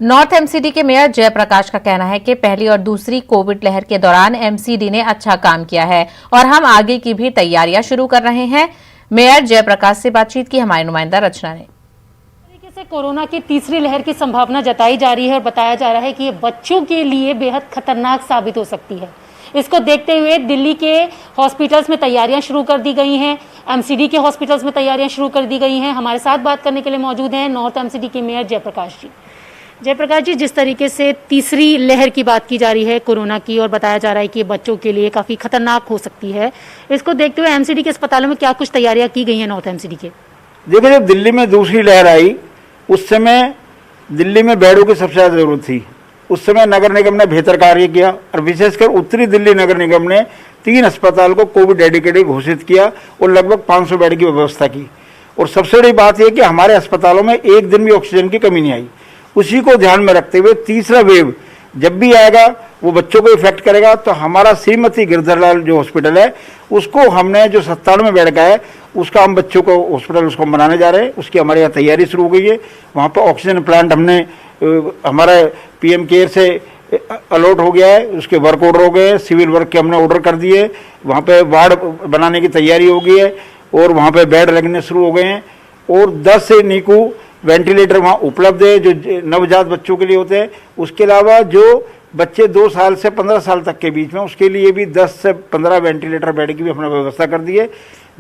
North MCD के mayor Jayaprakash का कहना है कि पहली और दूसरी कोविड लहर के दौरान एमसीडी ने अच्छा काम किया है और हम आगे की भी तैयारियां शुरू कर रहे हैं। मेयर जयप्रकाश से बातचीत की हमारी नुमाइंदा रचना ने। तरीके से कोरोना की तीसरी लहर की संभावना जताई जा रही है और बताया जा रहा है कि ये बच्चों के लिए बेहद खतरनाक साबित हो सकती है। इसको देखते हुए दिल्ली के हॉस्पिटल्स में तैयारियां शुरू कर दी गई हैं, एमसीडी के हॉस्पिटल्स में तैयारियां शुरू कर दी गई हैं। हमारे साथ बात करने के लिए मौजूद हैं नॉर्थ एमसीडी के मेयर जयप्रकाश जी। जयप्रकाश जी, जिस तरीके से तीसरी लहर की बात की जा रही है कोरोना की और बताया जा रहा है कि ये बच्चों के लिए काफ़ी खतरनाक हो सकती है, इसको देखते हुए एमसीडी के अस्पतालों में क्या कुछ तैयारियां की गई हैं नॉर्थ एमसीडी के? देखो, जब दिल्ली में दूसरी लहर आई उस समय दिल्ली में बेडों की सबसे ज़्यादा ज़रूरत थी। उस समय नगर निगम ने बेहतर कार्य किया और विशेषकर उत्तरी दिल्ली नगर निगम ने 3 अस्पताल को कोविड डेडिकेटेड घोषित किया और लगभग 500 बेड की व्यवस्था की। और सबसे बड़ी बात यह कि हमारे अस्पतालों में एक दिन भी ऑक्सीजन की कमी नहीं आई। उसी को ध्यान में रखते हुए तीसरा वेव जब भी आएगा वो बच्चों को इफेक्ट करेगा। तो हमारा श्रीमती गिरधरलाल जो हॉस्पिटल है उसको हमने जो 97 बेड का है उसका हम बच्चों को हॉस्पिटल उसको बनाने जा रहे हैं। उसकी हमारे यहाँ तैयारी शुरू हो गई है। वहाँ पर ऑक्सीजन प्लांट हमने हमारा पीएम केयर से अलॉट हो गया है, उसके वर्क ऑर्डर हो गए हैं, सिविल वर्क के हमने ऑर्डर कर दिए। वहाँ पे वार्ड बनाने की तैयारी हो गई है और वहाँ पे बेड लगने शुरू हो गए हैं और 10 से नीकू वेंटिलेटर वहाँ उपलब्ध है जो नवजात बच्चों के लिए होते हैं। उसके अलावा जो बच्चे 2 साल से 15 साल तक के बीच में उसके लिए भी 10 से 15 वेंटिलेटर बेड की भी हमने व्यवस्था कर दी है।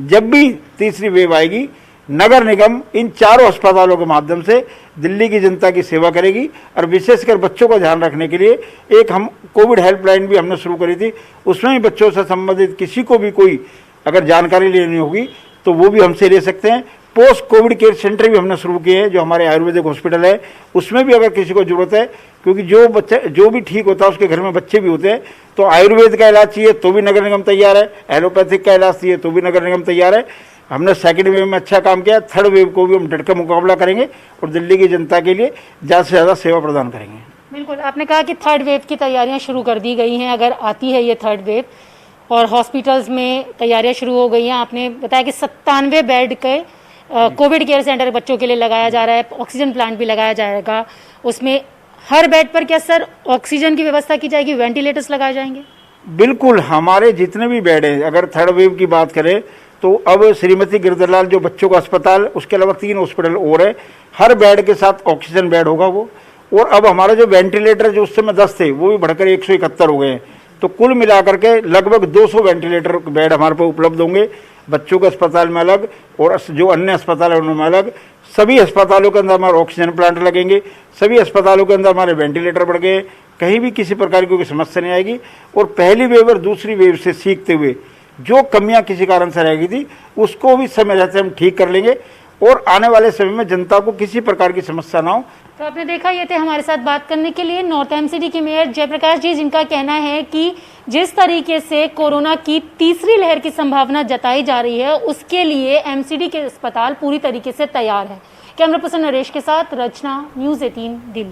जब भी तीसरी वेव आएगी नगर निगम इन चारों अस्पतालों के माध्यम से दिल्ली की जनता की सेवा करेगी और विशेषकर बच्चों का ध्यान रखने के लिए एक हम कोविड हेल्पलाइन भी हमने शुरू करी थी। उसमें भी बच्चों से संबंधित किसी को भी कोई अगर जानकारी लेनी होगी तो वो भी हमसे ले सकते हैं। पोस्ट कोविड केयर सेंटर भी हमने शुरू किए हैं जो हमारे आयुर्वेदिक हॉस्पिटल है, उसमें भी अगर किसी को जरूरत है, क्योंकि जो बच्चा जो भी ठीक होता है उसके घर में बच्चे भी होते हैं, तो आयुर्वेद का इलाज चाहिए तो भी नगर निगम तैयार है, एलोपैथिक का इलाज चाहिए तो भी नगर निगम तैयार है। हमने सेकेंड वेव में अच्छा काम किया, थर्ड वेव को भी हम डट कर मुकाबला करेंगे और दिल्ली की जनता के लिए ज़्यादा से ज़्यादा सेवा प्रदान करेंगे। बिल्कुल, आपने कहा कि थर्ड वेव की तैयारियां शुरू कर दी गई हैं। अगर आती है ये थर्ड वेव और हॉस्पिटल्स में तैयारियां शुरू हो गई हैं, आपने बताया कि 97 बेड के कोविड केयर सेंटर बच्चों के लिए लगाया जा रहा है, ऑक्सीजन प्लांट भी लगाया जाएगा। उसमें हर बेड पर क्या सर ऑक्सीजन की व्यवस्था की जाएगी, वेंटिलेटर्स लगाए जाएंगे? बिल्कुल, हमारे जितने भी बेड हैं, अगर थर्ड वेव की बात करें तो अब श्रीमती गिरधरलाल जो बच्चों का अस्पताल, उसके अलावा 3 हॉस्पिटल और है, हर बेड के साथ ऑक्सीजन बेड होगा वो। और अब हमारा जो वेंटिलेटर जो उस समय 10 थे वो भी बढ़कर 171 हो गए हैं। तो कुल मिलाकर के लगभग 200 वेंटिलेटर बेड हमारे पास उपलब्ध होंगे, बच्चों के अस्पताल में अलग और जो अन्य अस्पताल है उनमें अलग। सभी अस्पतालों के अंदर हमारे ऑक्सीजन प्लांट लगेंगे, सभी अस्पतालों के अंदर हमारे वेंटिलेटर बढ़ गए, कहीं भी किसी प्रकार की कोई समस्या नहीं आएगी। और पहली वेव और दूसरी वेव से सीखते हुए जो कमियां किसी कारण से रह गई थी उसको भी समय रहते हम ठीक कर लेंगे और आने वाले समय में जनता को किसी प्रकार की समस्या ना हो। तो आपने देखा, ये थे हमारे साथ बात करने के लिए नॉर्थ एमसीडी के मेयर जयप्रकाश जी, जिनका कहना है कि जिस तरीके से कोरोना की तीसरी लहर की संभावना जताई जा रही है उसके लिए एमसीडी के अस्पताल पूरी तरीके से तैयार है। कैमरा पर्सन नरेश के साथ रचना, न्यूज़ 18 दिल्ली।